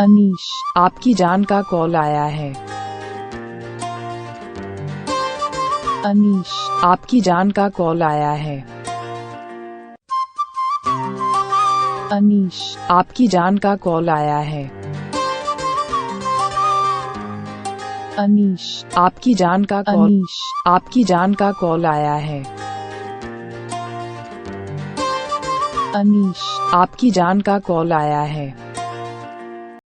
अनीश, आपकी जान का कॉल आया है। अनीश, आपकी जान का कॉल आया है। अनीश, आपकी जान का कॉल आया है। अनीश, आपकी जान का अनीश, आपकी जान का कॉल आया है। अनीश, आपकी जान का कॉल आया है।